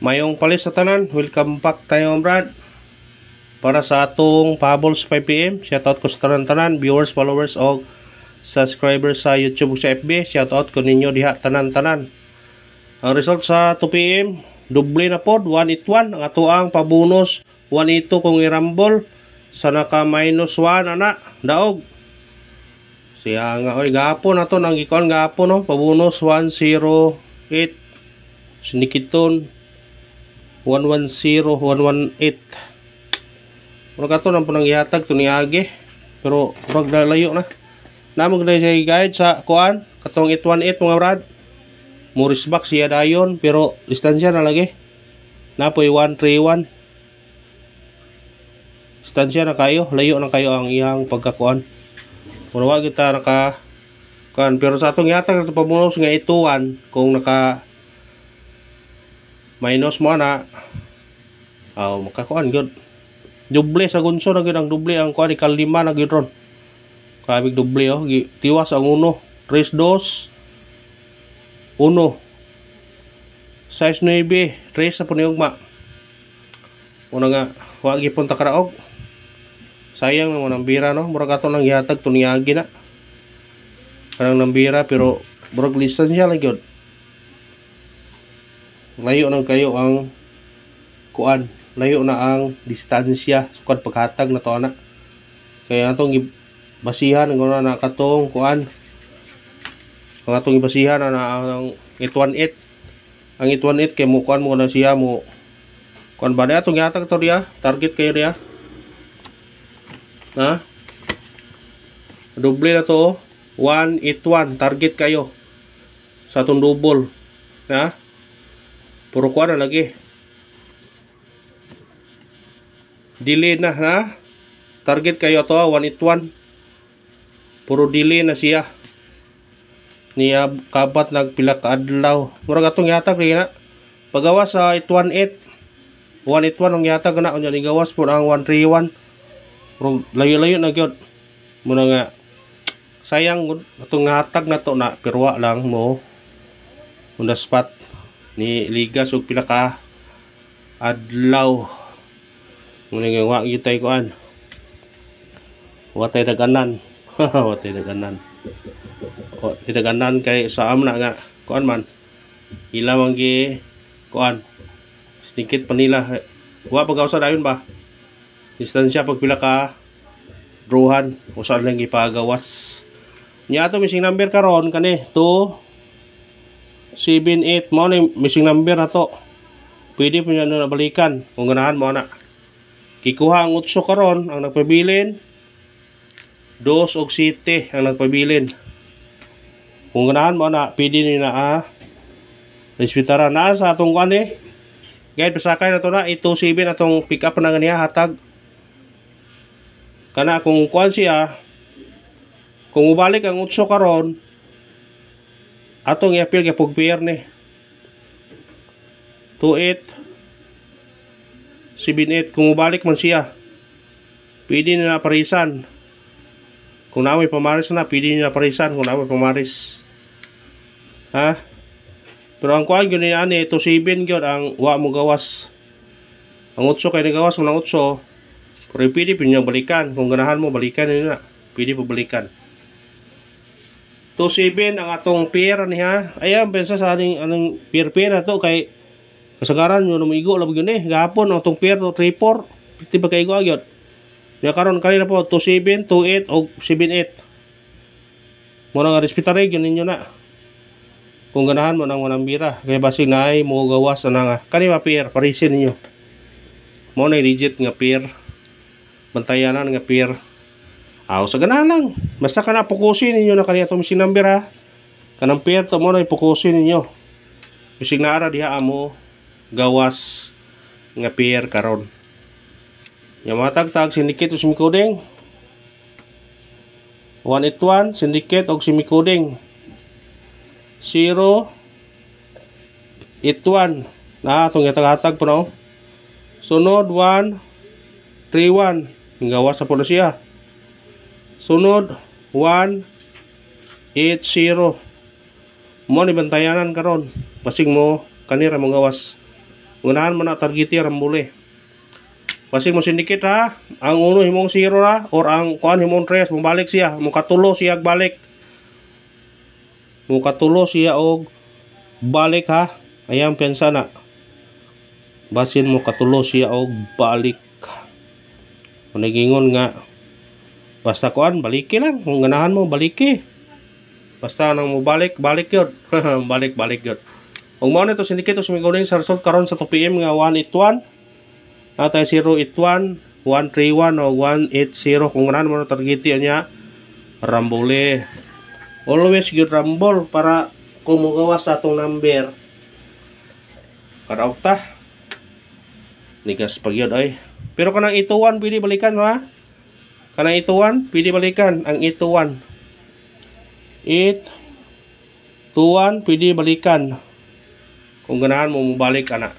Mayong palis sa tanan, welcome back tayo brad. Para sa atong Pabols 5pm, shoutout ko sa tanan-tanan, viewers, followers o subscribers sa YouTube o sa FB. Shoutout ko ninyo diha tanan-tanan. Ang result sa 2pm, doble na pod, 181. Ang atuang pabonus, 182 kung irambol. Sa naka minus 1 ana, daog. Siya nga, oy, gapon na to, nang ikuan gapon no, pabonus 108. Sinikiton 110, 118. Murag ato nang punang ihatag to niagi. Pero murag layo na. Namog na siya guide sa kuan, katong 818 mga brad. Morris back siya dayon pero distansya na lagi. Napoy 131. Distansya na kayo, layo na kayo ang iyang pagkakuan. Mura wa kita naka kuan pero sa atong ihatag ato pabonus nga ituan kung naka minus mo na makakuan gyud. Doble sa gunso na gyud ang doble ang kuan ikal 5 na gyud ron. Kabig doble oh, tiwas ang 1, 3 2 1 size 9 3 sa puniugma. Una nga wa gipon ta karaog. Sayang naman ang bira no, murag ato nang ihatag tuniagi na. Kanang nambira pero murag listansya lang gyud. Layo na kayo ang kuan, layo na ang distansya sukad paghatag na to ana. Kaya atong basihan ng na katong kuan. Ang atong ibasihan na ang 818. Ang 818 kay mo kuan mo na siya mo kuan ba atong ihatag to diya, target kayo diya. Ha? Doble na to, 181 target kayo sa atong double. Ha? Puro kuha na lagi. Delay na ha. Target kayo to 181. Puro delay na siya. Niya kabat nagpila ka adlaw. Murag atong yatag rin na. Pagawas sa 818. 181 ang yatag na. Unya ni gawas po ang 131. Pero layo-layo na gyud. Muna nga sayang atong hatag na to na pero wa lang mo on the spot ni ligas og pila ka adlaw. Muna nga wa gyud tay kuan. Wa tay daganan. Wa tay daganan. O daganan kay sa amna nga kuan man. Ila man gi kuan. Sedikit pa nila. Wa pagaw sa dayon ba? Distansya pag pila ka druhan usa lang gipagawas. Nya ato missing number karon kani 278 mo ni missing number nato. Pwede po niya na balikan kung ganahan mo ana. Kikuha ang 8 karon ang nagpabilin 2 og 7 ang nagpabilin. Kung ganahan mo ana pwede ni na respetara na sa atong kuan eh. Guide pasakay na to na 827 atong pick up na ganiya hatag. Kana kung kuan siya kung ubalik ang 8 karon atong i-appeal kay pugpier ni 28 78 kung ubalik man siya pwede na parisan. Kung namoy pamaris na pwede na parisan kung namoy pamaris. Ha? Pero ang kuan gyud ni ani 27 gyud ang wa mo gawas. Ang 8 kay nagawas mo ng 8. Pero pwede po nyo balikan. Kung ganahan mo, balikan nyo na. Pwede po balikan. 27 ang atong pair niya. Ayan, pensa sa anong pair na to. Kay kasagaran nyo na maigo. Labag yun eh. Gapon, ang atong pair to 3-4. Pwede ba kaigo agad? Kaya karon kanina po, 27, 28, o 78. Muna nga respetary, yun ninyo na. Kung ganahan mo nang wanang bira. Kaya basi na ay mo gawas na nga. Kanina pair, parisin ninyo. Muna legit nga pair. Bantayanan nga pair. Sa ganahan lang. Basta ka na pukusin ninyo na kaniya itong missing number ha. Kanang pair to mo na ipukusin ninyo. Bisig na ara diha mo gawas nga pair karon. Yung mga tagtag syndicate o simicoding 181 syndicate o simicoding 081 na itong hatag po na sunod 131 gawas sa pula siya. Sunod 180 mo ni bantayanan karon basig mo kanira mo gawas Unahan mo na targeti rambole. Basig mo sindikit ha. Ang uno himong 0 ha or ang kuan himong 3 mong balik siya, mong katulo siya balik. Mong katulo siya og balik ha. Ayan pensa na. Basin mo katulo siya og balik. Nagingon nga basta kuan baliki lang. Kung ganahan mo baliki. Basta nang mo balik yun. balik yun. Kung mao nito sindikit os miguling sa result karon sa 2 PM nga 181. Natay 081, 131 o 180 kung ganahan mo na targeti niya rambole. Always good rambol para kumugawas sa atong number. Karaog ta. Nigas pagyod ay. Pero kanang ituan pwede balikan ha. Kanang ituan pwede balikan ang ituan. Tuan pwede balikan. Kung ganahan mo balik ana.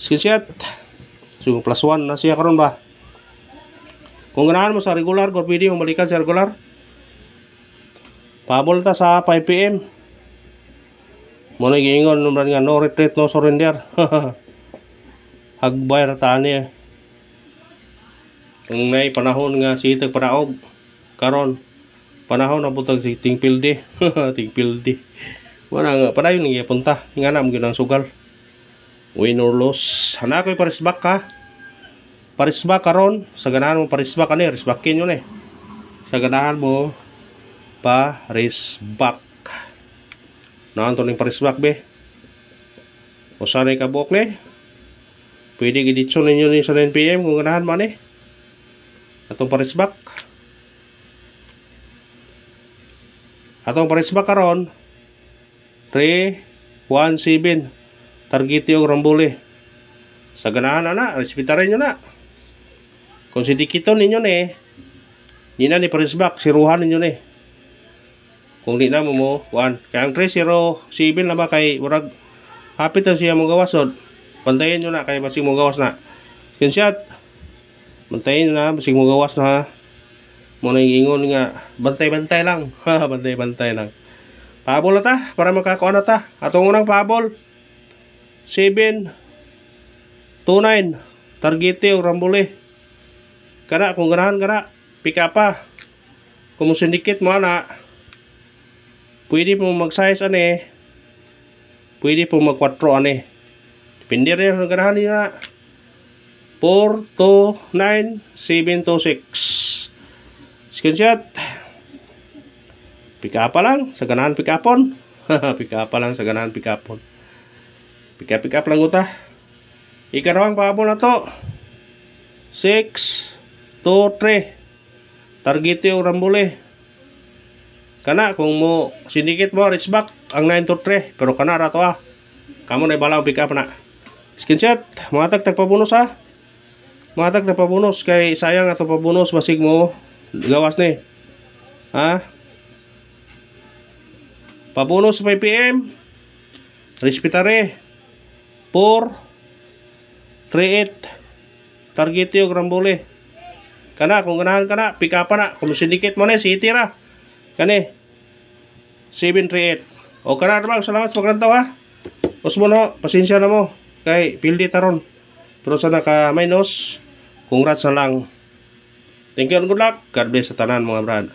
Screenshot. So plus 1 na siya karon ba. Kung ganahan mo sa regular, kung pwede mo balikan sa regular. Pabol ta sa 5 PM. Mo na giingon number nga no retreat no surrender. Hagbay ra ta ani. Kung nay panahon nga sitag paraog karon panahon na butag si tingpildi. Tingpildi. Wala nga padayon ni punta nga na mo gyud ang sugal. Win or loss. Hana ko'y parisbak ha. Parisbak karon sa ganahan mo parisbak ani risbakin yun eh. Sa ganahan mo parisbak. Naan to ning parisbak be. O sanay ka buok ni. Pwede giditso ninyo ni sa 9 PM kung ganahan man eh. Atong parisbak. Atong parisbak karon 317 targeti og rambole. Sa ganahan na respetarin nyo na. Kung sindikiton ninyo ni di na ni parisbak siruhan ninyo ni. Kung di na mo kuan kay ang 307 na ba kay murag hapit na siya mong gawasod. Bantayin nyo na kay basig mong gawas na. Screenshot. Bantayin nyo na basig mong gawas na ha. Muna yung ingon nga bantay-bantay lang. Bantay-bantay lang. Pabol na ta para makakuha na ta. Atong unang pabol 729 targeti o rambole. Kana kung ganahan kana pika pa. Kung sindikit mo na pwede po mag-size ani. Pwede po mag-4 ani. Depende rin ang ganahan niya. 429 726. Screenshot. Pika pa lang sa ganahan pikapon. Pika pa lang sa ganahan pikapon. Pick up lang uta. Ikarawang pabol na to. 6 2 3 targeti o rambole. Kana kung mo sindikit mo reachback ang 9 to 3 pero kana ra to ha. Kamo na balaw pick up na. Screenshot. Matag tagpabunos ha. Matag tagpabunos kay sayang ato pabunos basig mo gawas ni. Ha? Pabunos 5 PM. Respetare 438 targeti og rambole. Kana kung ganahan kana pick up na kung sindikit mo na city ra. Kani 738. O kana ra salamat sa paglantaw ha. Usmo no pasensya na mo kay pildi taron. Pero sana ka minus congrats na lang. Thank you and good luck. God bless sa tanan mga brad.